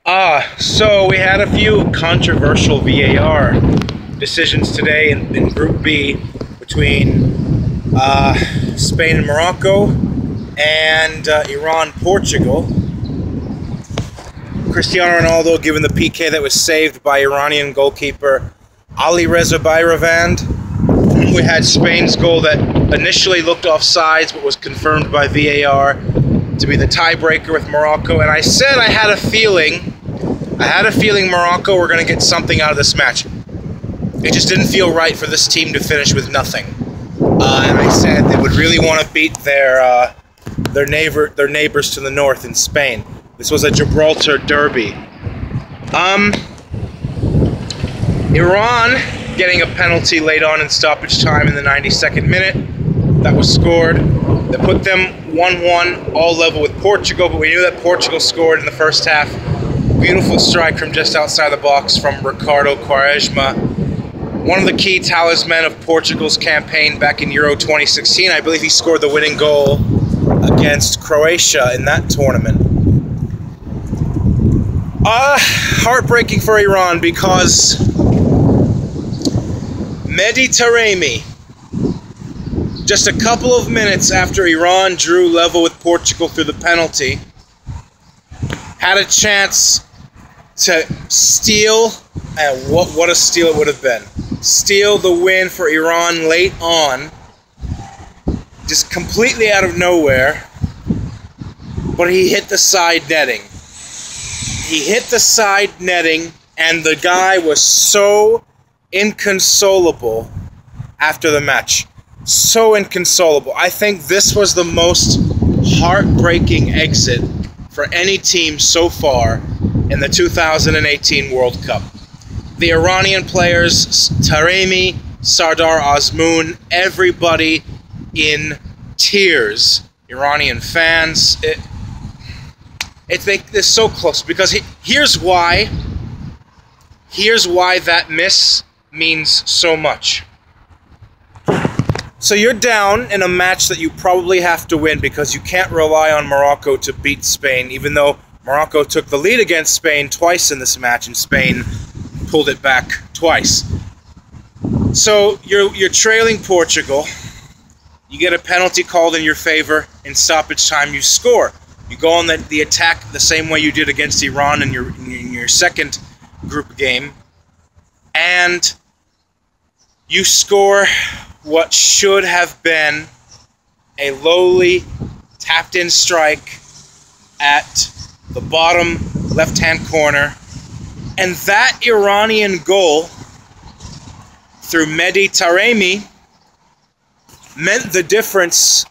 So we had a few controversial VAR decisions today in Group B between Spain and Morocco and Iran-Portugal. Cristiano Ronaldo given the PK that was saved by Iranian goalkeeper Ali Reza Bayravand. We had Spain's goal that initially looked offsides but was confirmed by VAR to be the tiebreaker with Morocco. And I said I had a feeling Morocco were going to get something out of this match. It just didn't feel right for this team to finish with nothing. And I said they would really want to beat their neighbors to the north in Spain. This was a Gibraltar derby. Iran getting a penalty late on in stoppage time in the 92nd minute. That was scored. That put them 1-1, all level with Portugal, but we knew that Portugal scored in the first half. Beautiful strike from just outside the box from Ricardo Quaresma. One of the key talismen of Portugal's campaign back in Euro 2016. I believe he scored the winning goal against Croatia in that tournament. Heartbreaking for Iran because Mehdi Taremi, just a couple of minutes after Iran drew level with Portugal through the penalty, had a chance to steal, and what a steal it would have been. Steal the win for Iran late on, just completely out of nowhere, but he hit the side netting. He hit the side netting, and the guy was so inconsolable after the match. So inconsolable. I think this was the most heartbreaking exit for any team so far in the 2018 World Cup. The Iranian players, Taremi, Sardar Azmoun, everybody in tears. Iranian fans. It's so close because here's why that miss means so much. So you're down in a match that you probably have to win because you can't rely on Morocco to beat Spain, even though Morocco took the lead against Spain twice in this match and Spain pulled it back twice. So you're trailing Portugal. You get a penalty called in your favor. In stoppage time, you score. You go on the attack the same way you did against Iran in your second group game. And you score what should have been a lowly tapped-in strike at the bottom left-hand corner. And that Iranian goal through Mehdi Taremi meant the difference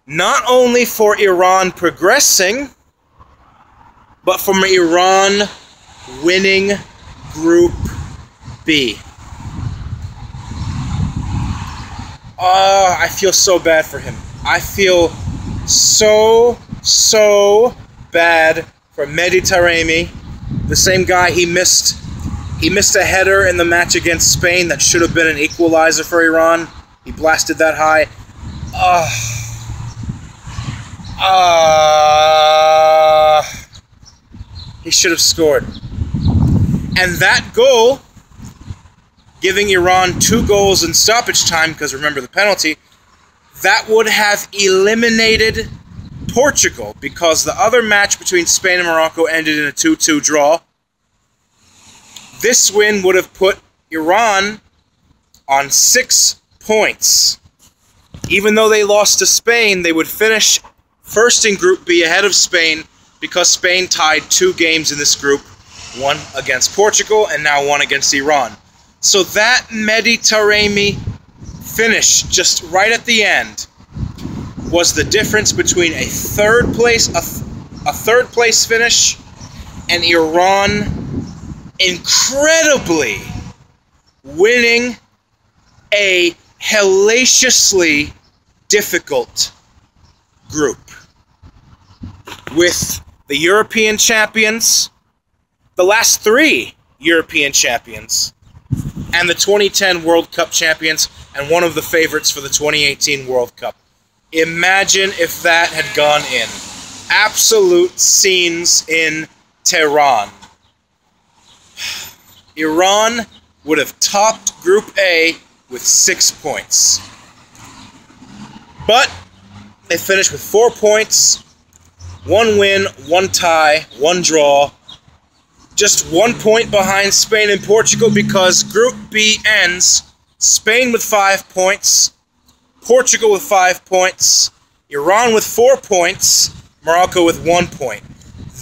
not only for Iran progressing, but from Iran winning Group B. I feel so bad for him. I feel so bad for Mehdi Taremi, the same guy he missed a header in the match against Spain that should have been an equalizer for Iran. He blasted that high. He should have scored. And that goal, giving Iran 2 goals in stoppage time, because remember the penalty, that would have eliminated Portugal, because the other match between Spain and Morocco ended in a 2-2 draw. This win would have put Iran on 6 points. Even though they lost to Spain, they would finish first in Group B ahead of Spain because Spain tied 2 games in this group, one against Portugal and now one against Iran. So that Mehdi Taremi finish just right at the end was the difference between a third place finish and Iran incredibly winning a hellaciously difficult group with the European champions, the last 3 European champions, and the 2010 World Cup champions, and one of the favorites for the 2018 World Cup. Imagine if that had gone in. Absolute scenes in Tehran. Iran would have topped Group A with 6 points. But they finished with 4 points, 1 win, 1 tie, 1 draw. Just 1 point behind Spain and Portugal because Group B ends Spain with 5 points, Portugal with 5 points, Iran with 4 points, Morocco with 1 point.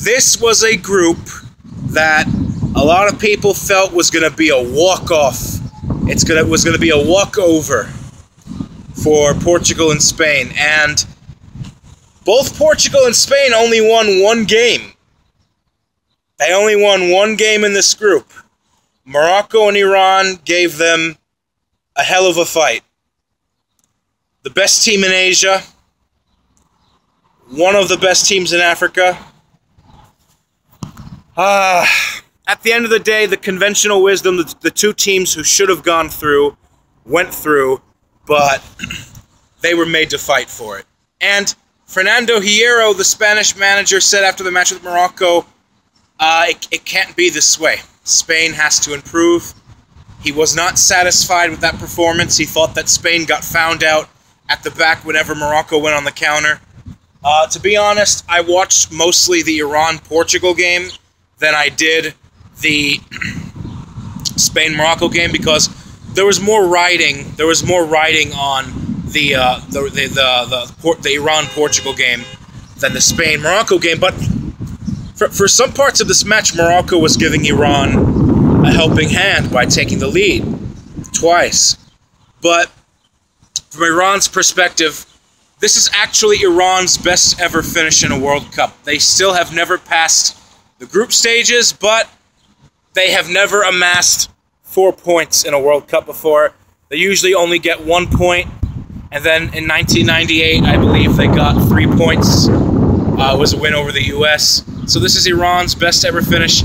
This was a group that a lot of people felt was going to be a walk-off. It was going to be a walkover for Portugal and Spain. And both Portugal and Spain only won 1 game. They only won 1 game in this group. Morocco and Iran gave them a hell of a fight. The best team in Asia, one of the best teams in Africa. At the end of the day, the conventional wisdom, the 2 teams who should have gone through, went through, but they were made to fight for it. And Fernando Hierro, the Spanish manager, said after the match with Morocco, it can't be this way. Spain has to improve. He was not satisfied with that performance. He thought that Spain got found out at the back whenever Morocco went on the counter. To be honest, I watched mostly the Iran-Portugal game than I did the Spain-Morocco game because there was more riding. There was more riding on the Iran-Portugal game than the Spain-Morocco game. But for some parts of this match, Morocco was giving Iran a helping hand by taking the lead twice. But from Iran's perspective, this is actually Iran's best ever finish in a World Cup. They still have never passed the group stages, but they have never amassed 4 points in a World Cup before. They usually only get 1 point, and then in 1998, I believe they got 3 points. It was a win over the US. So this is Iran's best ever finish.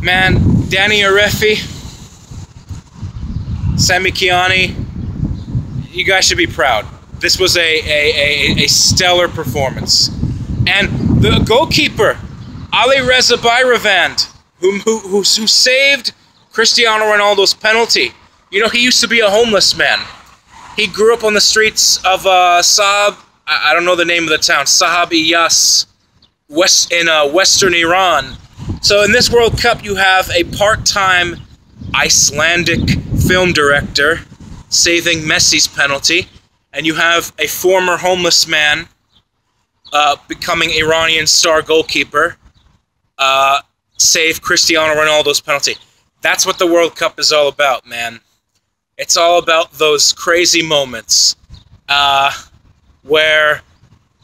Man, Danny Arefi, Sami Kiani, you guys should be proud. This was a stellar performance. And the goalkeeper, Ali Reza Bayravand, who saved Cristiano Ronaldo's penalty. You know, he used to be a homeless man. He grew up on the streets of Saab, I don't know the name of the town, Sahab Iyas, in western Iran. So in this World Cup, you have a part-time Icelandic film director saving Messi's penalty, and you have a former homeless man becoming Iranian star goalkeeper save Cristiano Ronaldo's penalty. That's what the World Cup is all about, man. It's all about those crazy moments where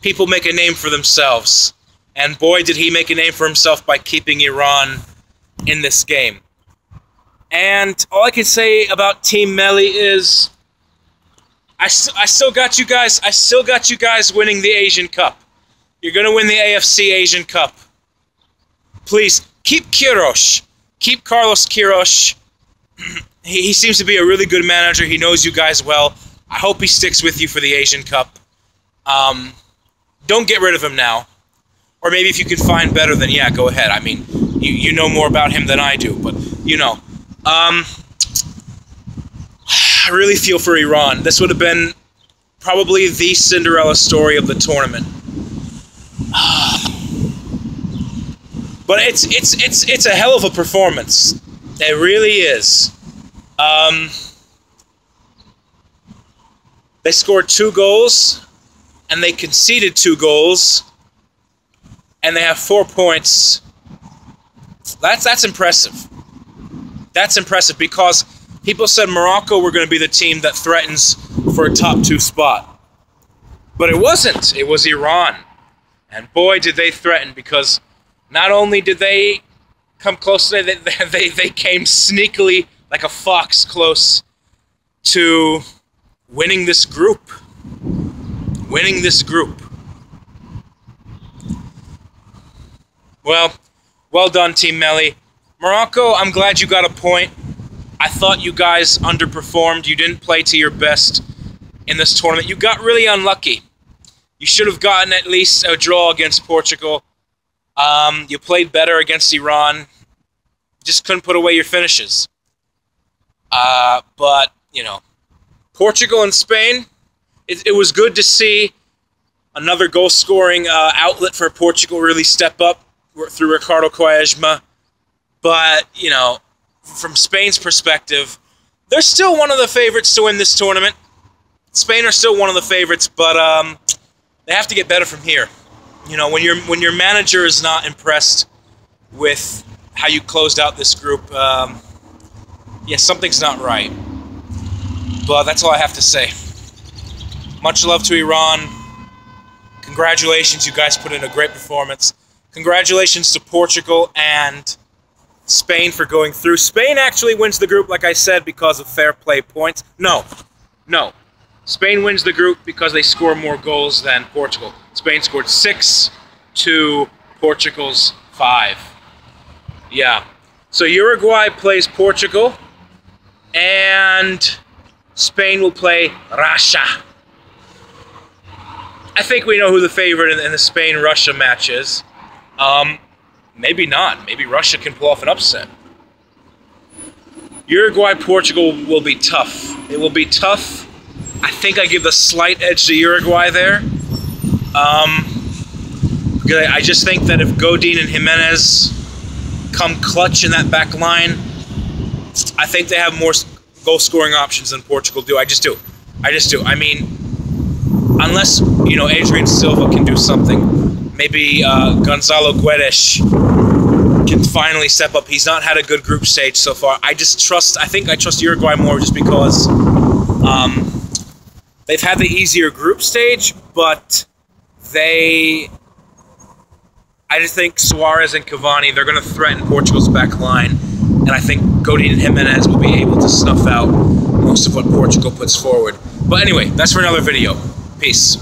people make a name for themselves. And boy, did he make a name for himself by keeping Iran in this game. And all I can say about Team Melli is I still got you guys. I still got you guys winning the Asian Cup. You're going to win the AFC Asian Cup. Please, keep Queiroz. Keep Carlos Queiroz. He seems to be a really good manager. He knows you guys well. I hope he sticks with you for the Asian Cup. Don't get rid of him now. Or maybe if you can find better, then yeah, go ahead. I mean, you know more about him than I do, but you know. I really feel for Iran. This would have been probably the Cinderella story of the tournament. But it's a hell of a performance. It really is. They scored 2 goals, and they conceded 2 goals, and they have 4 points. That's impressive. That's impressive because people said Morocco were going to be the team that threatens for a top 2 spot. But it wasn't. It was Iran. And boy, did they threaten, because not only did they come close, they came sneakily like a fox close to winning this group. Winning this group. Well done, Team Melli. Morocco, I'm glad you got a point. I thought you guys underperformed. You didn't play to your best in this tournament. You got really unlucky. You should have gotten at least a draw against Portugal. You played better against Iran. Just couldn't put away your finishes. But, you know, Portugal and Spain, it was good to see another goal-scoring outlet for Portugal really step up through Ricardo Quaresma. But, you know, from Spain's perspective, they're still one of the favorites to win this tournament. Spain are still one of the favorites, but they have to get better from here. You know, when your manager is not impressed with how you closed out this group, yeah, something's not right. But that's all I have to say. Much love to Iran. Congratulations, you guys put in a great performance. Congratulations to Portugal and Spain for going through. Spain actually wins the group, like I said, because of fair play points. No. Spain wins the group because they score more goals than Portugal. Spain scored 6 to Portugal's 5. Yeah. So Uruguay plays Portugal, and Spain will play Russia. I think we know who the favorite in the Spain-Russia match is. Maybe not. Maybe Russia can pull off an upset. Uruguay-Portugal will be tough. It will be tough. I think I give the slight edge to Uruguay there. Because I just think that if Godin and Jimenez come clutch in that back line, I think they have more goal-scoring options than Portugal do. I just do. I mean, unless, you know, Adrian Silva can do something, maybe Gonzalo Guedes can finally step up. He's not had a good group stage so far. I think I trust Uruguay more just because they've had the easier group stage, but I just think Suarez and Cavani, they're going to threaten Portugal's back line, and I think Godin and Jimenez will be able to snuff out most of what Portugal puts forward. But anyway, that's for another video. Peace.